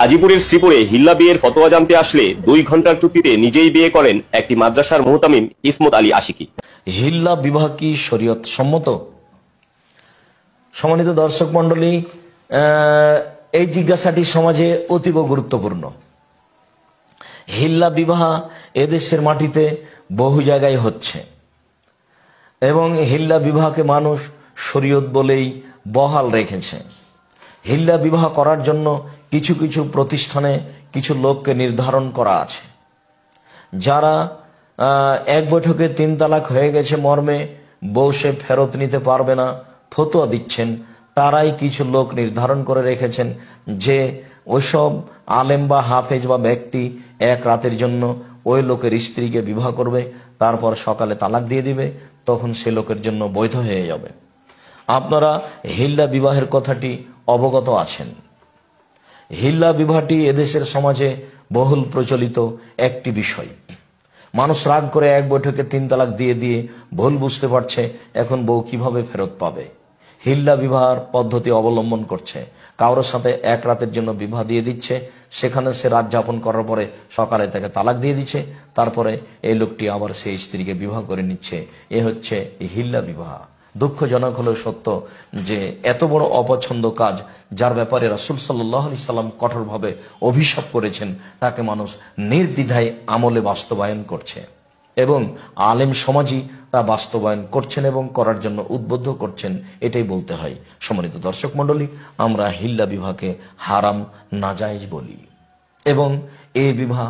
গাজীপুরের শ্রীপুরে হিল্লা বিয়ের ফতোয়া জানতে আসলে 2 ঘন্টার চুক্তিতে নিজেই বিয়ে করেন একটি মাদ্রাসার মুহতামিম ইসমত আলী আশিকি। হিল্লা বিবাহ কি শরীয়ত সম্মত? সম্মানিত দর্শক মন্ডলী, এই জিজ্ঞাসাটি সমাজে অতীব গুরুত্বপূর্ণ। হিল্লা বিবাহ এদেশের মাটিতে বহু জায়গায় হচ্ছে এবং হিল্লা বিবাহকে মানুষ শরীয়ত বলেই বহাল রেখেছে। হিল্লা বিবাহ করার জন্য কিছু কিছু প্রতিষ্ঠানে কিছু লোককে নির্ধারণ করা আছে, যারা এক বৈঠকে 3 তালাক হয়ে গেছে মর্মে বউ সে ফেরত নিতে পারবে না ফতোয়া দিচ্ছেন। তারাই কিছু লোক নির্ধারণ করে রেখেছেন যে ওইসব আলেম বা হাফেজ বা ব্যক্তি এক রাতের জন্য ওই লোকের স্ত্রীকে বিবাহ করবে, তারপর সকালে তালাক দিয়ে দিবে, তখন সে লোকের জন্য বৈধ হয়ে যাবে। আপনারা হিল্লা বিবাহের কথাটি অবগত আছেন। হিল্লা বিবাহটি এদেশের সমাজে বহুল প্রচলিত একটি বিষয়। মানুষ রাগ করে এক বৈঠকে 3 তালাক দিয়ে দিয়ে ভুল বুঝতে পারছে এখন বউ কিভাবে ফেরত পাবে। হিল্লা বিবাহের পদ্ধতি অবলম্বন করছে, কারোর সাথে এক রাতের জন্য বিবাহ দিয়ে দিচ্ছে, সেখানে সে রাত যাপন করার পরে সকালে তাকে তালাক দিয়ে দিচ্ছে, তারপরে এই লোকটি আবার সেই স্ত্রীকে বিবাহ করে নিচ্ছে। এ হচ্ছে হিল্লা বিবাহ। দুঃখজনক হলেও সত্য যে এত বড় অপছন্দ কাজ, যার ব্যাপারে রাসূল সাল্লাল্লাহু আলাইহি সাল্লাম কঠোরভাবে অভিশাপ করেছেন, তাকে মানুষ নির্দ্বিধায় আমলে বাস্তবায়ন করছে এবং আলেম সমাজই তা বাস্তবায়ন করছেন এবং করার জন্য উদ্বুদ্ধ করছেন, এটাই বলতে হয়। সম্মানিত দর্শক মণ্ডলী, আমরা হিল্লা বিবাহকে হারাম নাজায়েজ বলি এবং এই বিবাহ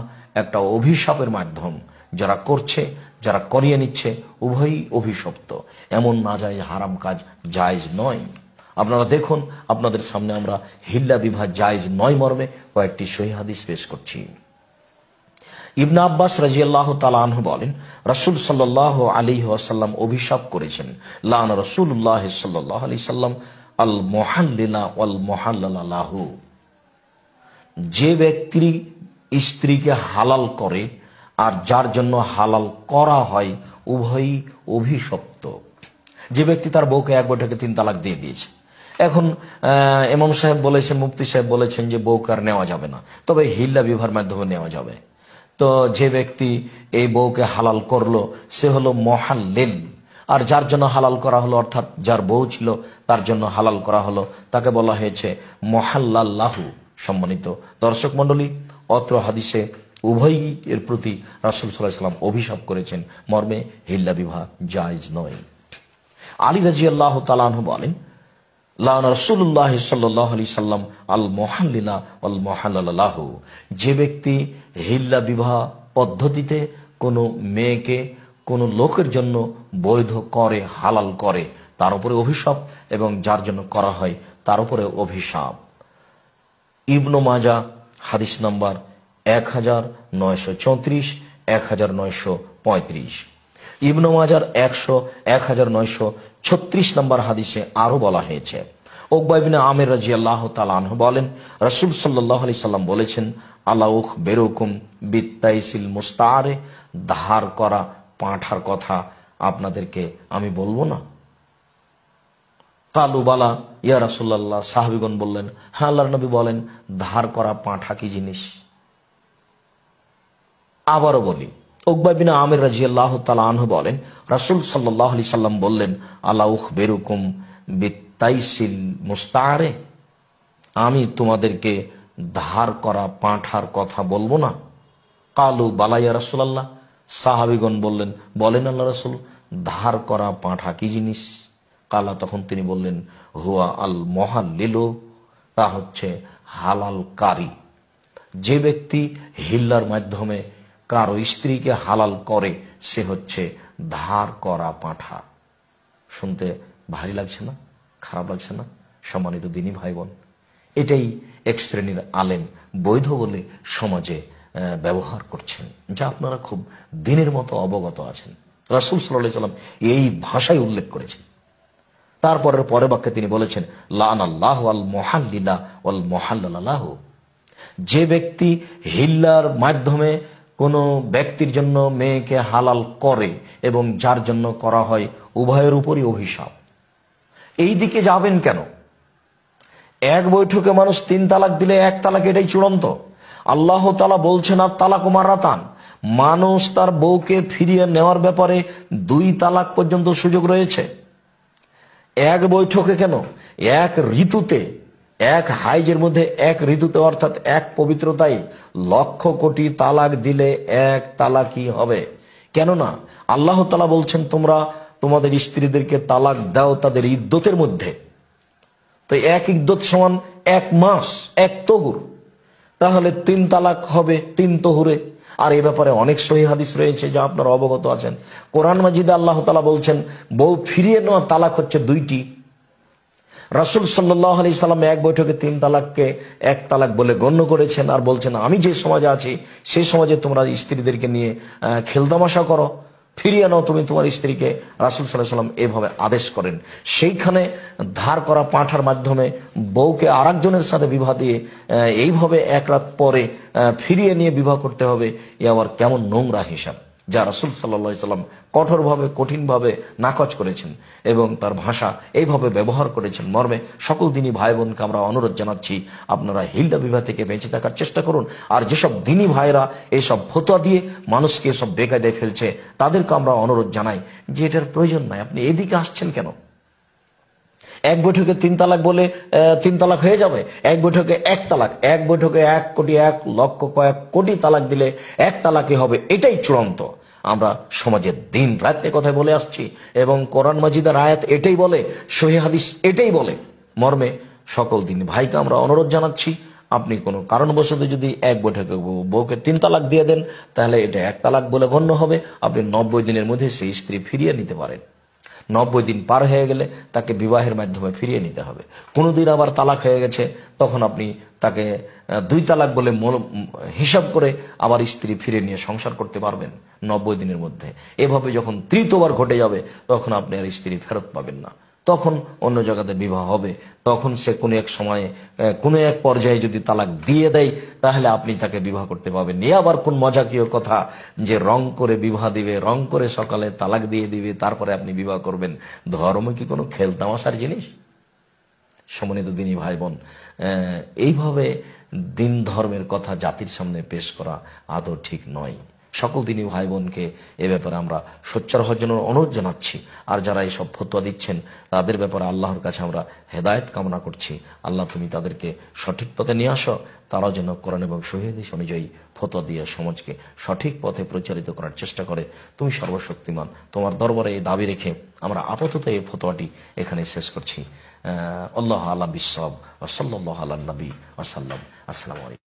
একটা অভিশাপের মাধ্যম। যারা করছে, যারা করিয়ে নিচ্ছে, উভয়ই অভিশপ্ত। এমন নাজায়েজ হারাম কাজ জায়েজ নয়। আপনারা দেখুন, আপনাদের সামনে আমরা হিল্লা বিবাহ জায়েজ নয় মর্মে কয়েকটি সহিহ হাদিস পেশ করছি। ইবনে আব্বাস রাদিয়াল্লাহু তাআলা আনহু বলেন, রাসূল সাল্লাল্লাহু আলাইহি ওয়াসাল্লাম অভিশাপ করেছেন, লানা রাসূলুল্লাহ সাল্লাল্লাহু আলাইহি সাল্লাম আল মুহাল্লিলা ওয়াল মুহাল্লালা লাহু। যে ব্যক্তি স্ত্রীকে হালাল করে আর যার জন্য হালাল করা হয়, উভয়ই অভিশপ্ত। যে ব্যক্তি তার বউকে এক বৈঠকে 3 তালাক দিয়ে দিয়েছে, এখন ইমাম সাহেব বলেছেন, মুফতি সাহেব বলেছেন যে বউকে আর নেওয়া যাবে না, তবে হিল্লা বিবাহের মাধ্যমে নেওয়া যাবে। তো যে ব্যক্তি এই বউকে হালাল করলো সে হলো মুহাল্লিল, আর যার জন্য হালাল করা হলো, অর্থাৎ যার বউ ছিল তার জন্য হালাল করা হলো, তাকে বলা হয়েছে মুহাল্লাল্লাহু। সম্মানিত দর্শক মণ্ডলী, অত্র হাদিসে উভয়ই এর প্রতি রাসূল সাল্লাল্লাহু আলাইহি ওয়াসাল্লাম অভিশাপ করেছেন মর্মে হিল্লা বিবাহ জায়েজ নয়। আলী রাদিয়াল্লাহু তাআলা আনহু বলেন, লানা রাসূলুল্লাহ সাল্লাল্লাহু আলাইহি সাল্লাম আল মুহাল্লিলা ওয়াল মুহাল্লালা লাহু। যে ব্যক্তি হিল্লা বিবাহ পদ্ধতিতে কোনো মেয়েকে কোনো লোকের জন্য বৈধ করে, হালাল করে, তার উপরে অভিশাপ, এবং যার জন্য করা হয় তার উপরে অভিশাপ। ইবনে মাজাহ হাদিস নাম্বার 1934, 1935। ইবনে মাজার 1936 নম্বর হাদিসে আরো বলা হয়েছে, উকবা ইবনে আমির রাদিয়াল্লাহু তাআলা আনহু বলেন, রাসূল সাল্লাল্লাহু আলাইহি সাল্লাম বলেছেন, আলা উখবিরুকুম বিত্তাইসিল মুস্তাআরে। ধার করা পাঁঠার কথা আপনাদেরকে আমি বলবো না? কালু বালা ইয়া রাসূলুল্লাহ। সাহাবীগণ বললেন, হ্যাঁ আল্লাহর নবী বলেন, ধার করা পাঁঠা কি জিনিস? আবারও বলি, উকবা ইবনে আমির রাদিয়াল্লাহু তাআলা আনহু বলেন, রাসূল সাল্লাল্লাহু আলাইহি সাল্লাম বললেন, আলা উখবিরুকুম বিত্তাইসিল মুস্তাআরে। আমি তোমাদেরকে ধার করা পাঁঠার কথা বলবো না? কালু বালা ইয়া রাসূলুল্লাহ। সাহাবীগণ বললেন, বলেন আল্লাহর রাসূল, ধার করা পাঁঠা কি জিনিস? কালা, তখন তিনি বললেন, হুয়া আল মুহাল্লিলু। তা হচ্ছে হালালকারী। যে ব্যক্তি হিল্লার মাধ্যমে কারো স্ত্রীকে হালাল করে সে হচ্ছে ধার করা পাঁঠা। শুনতে ভারী লাগছে না? খারাপ লাগছে না? সম্মানিত দিনী ভাই বোন, এটাই এক শ্রেণীর আলেম বৈধ বলে সমাজে ব্যবহার করছেন, যা আপনারা খুব দিনের মতো অবগত আছেন। রাসূল সাল্লাল্লাহু আলাইহি সাল্লাম এই ভাষায় উল্লেখ করেছেন। তারপরের পরের বাক্যে তিনি বলেছেন, লানাল্লাহু আল মুহাল্লিলা ওয়াল মুহাল্লালা লাহু। যে ব্যক্তি হিল্লার মাধ্যমে কোনো ব্যক্তির জন্য মেয়েকে হালাল করে এবং যার জন্য করা হয়, উভয়ের উপরই অভিশাপ। এই দিকে যাবেন কেন? এক বৈঠকে মানুষ 3 তালাক দিলে 1 তালাক এটাই চূড়ান্ত। আল্লাহ তাআলা বলছেন আর তালাক মারাতান, মানুষ তার বউকে ফিরিয়ে নেওয়ার ব্যাপারে 2 তালাক পর্যন্ত সুযোগ রয়েছে। এক বৈঠকে কেন, এক ঋতুতে, এক হাইজের মধ্যে এক ঋতুতে অর্থাৎ এক পবিত্রতায় 1,00,000 কোটি তালাক দিলে 1 তালাকই হবে। কেননা আল্লাহ তাআলা বলছেন তোমরা তোমাদের স্ত্রীদেরকে তালাক দাও তাদের ইদ্যতের মধ্যে। তো এক ইদ্যত সমান 1 মাস, 1 তহুর, তাহলে 3 তালাক হবে 3 তহুরে। আর এই ব্যাপারে অনেক সহিহ হাদিস রয়েছে যা আপনারা অবগত আছেন। কোরআন মাজিদে আল্লাহ তাআলা বলছেন বউ ফিরিয়ে নেওয়া তালাক হচ্ছে 2টি। রাসূল সাল্লাল্লাহু আলাইহি সাল্লাম এক বৈঠকে 3 তালাককে 1 তালাক বলে গণ্য করেছেন আর বলছেন আমি যে সমাজে আছি সেই সমাজে তোমরা স্ত্রীদেরকে নিয়ে খেলতামাশা করো, ফিরিয়ে নাও তুমি তোমার স্ত্রীকে। রাসূল সাল্লাল্লাহু আলাইহি সাল্লাম এভাবে আদেশ করেন। সেইখানে ধার করা পাঁঠার মাধ্যমে বউকে আরেকজনের সাথে বিবাহ দিয়ে এইভাবে 1 রাত পরে ফিরিয়ে নিয়ে বিবাহ করতে হবে, এ আবার কেমন নোংরা হিসাব, যা রাসূল সাল্লাল্লাহু আলাইহি সাল্লাম কঠোরভাবে কঠিনভাবে নাকচ করেছেন এবং তার ভাষা এইভাবে ব্যবহার করেছেন। মর্মে সকল দিনী ভাই বোনকে আমরা অনুরোধ জানাচ্ছি আপনারা হিল্লা বিবাহ থেকে বেঁচে থাকার চেষ্টা করুন। আর যেসব দিনী ভাইরা এইসব ফতোয়া দিয়ে মানুষকে এসব বেকায়দায় ফেলছে তাদেরকে আমরা অনুরোধ জানাই যে এটার প্রয়োজন নাই, আপনি এদিকে আসছেন কেন? এক বৈঠকে 3 তালাক বলে 3 তালাক হয়ে যাবে, এক বৈঠকে 1 তালাক, এক বৈঠকে 1 কোটি 1 লক্ষ কয়েক কোটি তালাক দিলে 1 তালাকই হবে, এটাই চূড়ান্ত। আমরা সমাজের দিন রাত কথায় বলে আসছি এবং কোরআন মাজিদের আয়াত এটাই বলে, সহিহ হাদিস এটাই বলে। মর্মে সকল দিন ভাইকে আমরা অনুরোধ জানাচ্ছি আপনি কোনো কারণবশত যদি এক বৈঠকে বউকে 3 তালাক দিয়ে দেন তাহলে এটা 1 তালাক বলে গণ্য হবে। আপনি 90 দিনের মধ্যে সেই স্ত্রী ফিরিয়ে নিতে পারেন। 90 দিন পার হয়ে গেলে তাকে বিবাহের মাধ্যমে ফিরিয়ে নিতে হবে। কোনোদিন আবার তালাক হয়ে গেছে তখন আপনি তাকে 2 তালাক বলে হিসাব করে আবার স্ত্রী ফিরে নিয়ে সংসার করতে পারবেন 90 দিনের মধ্যে। এভাবে যখন 3য় বার ঘটে যাবে তখন আপনি আর স্ত্রী ফেরত পাবেন না, তখন অন্য জায়গাতে বিবাহ হবে। তখন সে কোনো এক সময়ে কোনো এক পর্যায়ে যদি তালাক দিয়ে দেয় তাহলে আপনি তাকে বিবাহ করতে পারবেন। এ আবার কোন মজাকীয় কথা যে রং করে বিবাহ দিবে, রং করে সকালে তালাক দিয়ে দিবে তারপরে আপনি বিবাহ করবেন। ধর্ম কি কোনো খেলতামাশার জিনিস? সম্মানিত দিনী ভাই বোন, এইভাবে দিন ধর্মের কথা জাতির সামনে পেশ করা আদৌ ঠিক নয়। সকল দিনী ভাই বোনকে এ ব্যাপারে আমরা সোচ্চার হওয়ার জন্য অনুরোধ জানাচ্ছি। আর যারা এইসব ফতোয়া দিচ্ছেন তাদের ব্যাপারে আল্লাহর কাছে আমরা হেদায়েত কামনা করছি। আল্লাহ তুমি তাদেরকে সঠিক পথে নিয়ে আসো, তারাও যেন কোরআন এবং সহিহ হাদিস অনুযায়ী ফতোয়া দিয়ে সমাজকে সঠিক পথে প্রচারিত করার চেষ্টা করে। তুমি সর্বশক্তিমান, তোমার দরবারে এই দাবি রেখে আমরা আপাতত এই ফতোয়াটি এখানে শেষ করছি। আল্লাহ আলা বিসসাব ওয়া সাল্লাল্লাহু আলা নবী ওয়া সাল্লাম। আসসালামু আলাইকুম।